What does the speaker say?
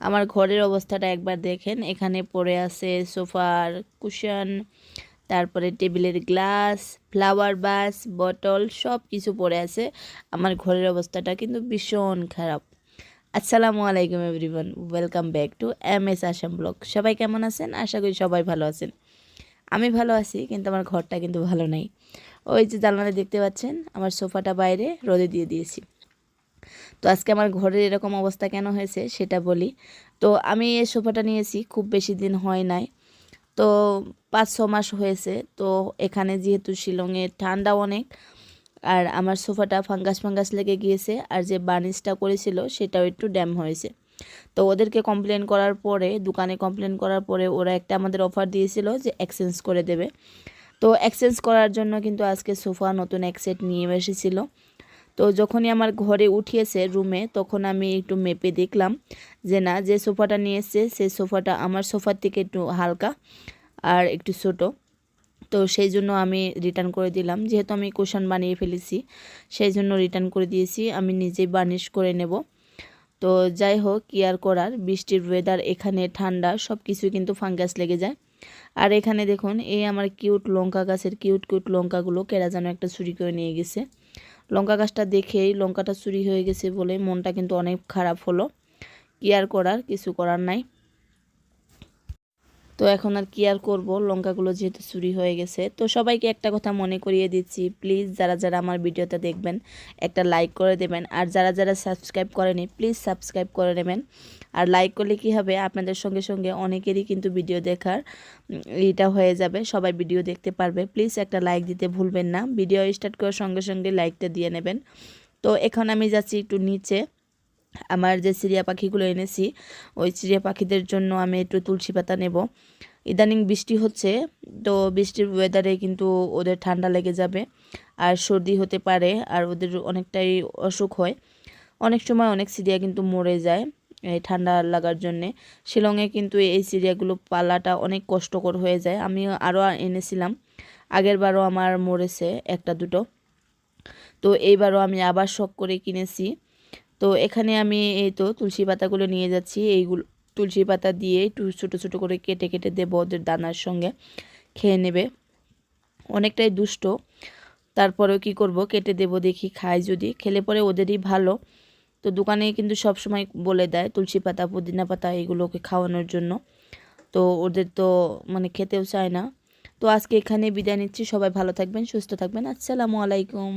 আমার ঘরের অবস্থাটা একবার দেখেন। এখানে পড়ে আছে সোফার কুশন, তারপরে টেবিলের গ্লাস, ফ্লাওয়ার ভাস, বটল সব কিছু পড়ে আছে। আমার ঘরের অবস্থাটা কিন্তু ভীষণ খারাপ। আসসালামু আলাইকুম everyone, welcome back to MS Assam blog. সবাই কেমন আছেন? আশা করি সবাই ভালো আছেন। আমি ভালো আছি, কিন্তু আমার ঘরটা কিন্তু ভালো নাই। ওই যে জানালা দেখতে পাচ্ছেন, আমার সোফাটা বাইরে রোদে দিয়ে দিয়েছি। তো আজকে আমার ঘরের এরকম অবস্থা কেন হয়েছে সেটা বলি। তো আমি এই সোফাটা নিয়েছি, খুব বেশি দিন হয় নাই, তো 5-6 মাস হয়েছে। তো এখানে যেহেতু শিলংয়ে ঠান্ডা অনেক, আর আমার সোফাটা ফাঙ্গাস ফাঙ্গাস লেগে গিয়েছে, আর যে বার্নিশটা করেছিল সেটাও একটু ড্যাম হয়েছে। তো ওদেরকে কমপ্লেন করার পরে, দোকানে কমপ্লেন করার পরে, ওরা একটা আমাদের অফার দিয়েছিল যে এক্সচেঞ্জ করে দেবে। তো এক্সচেঞ্জ করার জন্য কিন্তু আজকে সোফা নতুন এক সেট নিয়ে এসেছিল। তো যখনই আমার ঘরে উঠিয়েছে রুমে, তখন আমি একটু মেপে দেখলাম যে না, যে সোফাটা নিয়ে এসছে সেই সোফাটা আমার সোফার থেকে একটু হালকা আর একটু ছোট। তো সেই জন্য আমি রিটার্ন করে দিলাম, যেহেতু আমি কুশন বানিয়ে ফেলেছি সেই জন্য রিটার্ন করে দিয়েছি। আমি নিজেই বার্নিশ করে নেব। তো যাই হোক, কি আর করার, বৃষ্টির ওয়েদার, এখানে ঠান্ডা, সব কিছু কিন্তু ফাঙ্গাস লেগে যায়। আর এখানে দেখুন, এই আমার কিউট লঙ্কা গাছের কিউট কিউট লঙ্কাগুলো কেরা যেন একটা চুরি করে নিয়ে গেছে। লঙ্কা গাছটা দেখেই লঙ্কাটা চুরি হয়ে গেছে বলে মনটা কিন্তু অনেক খারাপ হলো। কি আর করার, কিছু করার নাই। তো এখন আর কি আর করব, লঙ্কাগুলো যেহেতু চুরি হয়ে গেছে। তো সবাইকে একটা কথা মনে করিয়ে দিচ্ছি, প্লিজ যারা যারা আমার ভিডিওটা দেখবেন একটা লাইক করে দেবেন, আর যারা যারা সাবস্ক্রাইব করেনি প্লিজ সাবস্ক্রাইব করে নেবেন। আর লাইক করলে কি হবে, আপনাদের সঙ্গে সঙ্গে অনেকেরই কিন্তু ভিডিও দেখার এটা হয়ে যাবে, সবাই ভিডিও দেখতে পারবে। প্লিজ একটা লাইক দিতে ভুলবেন না, ভিডিও স্টার্ট করার সঙ্গে সঙ্গে লাইকটা দিয়ে নেবেন। তো এখন আমি যাচ্ছি একটু নিচে, আমার যে চিড়িয়া পাখিগুলো এনেছি ওই চিড়িয়া পাখিদের জন্য আমি একটু তুলসী পাতা নেব। ইদানিং বৃষ্টি হচ্ছে, তো বৃষ্টির ওয়েদারে কিন্তু ওদের ঠান্ডা লেগে যাবে আর সর্দি হতে পারে, আর ওদের অনেকটাই অসুখ হয়। অনেক সময় অনেক চিড়িয়া কিন্তু মরে যায় এই ঠান্ডা লাগার জন্যে। শিলংয়ে কিন্তু এই চিড়িয়াগুলো পালাটা অনেক কষ্টকর হয়ে যায়। আমি আরও এনেছিলাম, আগের বারও আমার মরেছে একটা দুটো, তো এইবারও আমি আবার শখ করে কিনেছি। তো এখানে আমি এই তো তুলসী পাতাগুলো নিয়ে যাচ্ছি। এইগুলো তুলসী পাতা দিয়ে একটু ছোটো ছোটো করে কেটে কেটে দেবো, ওদের দানার সঙ্গে খেয়ে নেবে। অনেকটাই দুষ্ট, তারপরেও কি করব, কেটে দেব, দেখি খায়, যদি খেলে পরে ওদেরই ভালো। তো দোকানে কিন্তু সব সময় বলে দেয় তুলসী পাতা পুদিনা পাতা এগুলোকে খাওয়ানোর জন্য, তো ওদের তো মানে খেতেও চায় না। তো আজকে এখানে বিদায় নিচ্ছি, সবাই ভালো থাকবেন, সুস্থ থাকবেন, আসসালামু আলাইকুম।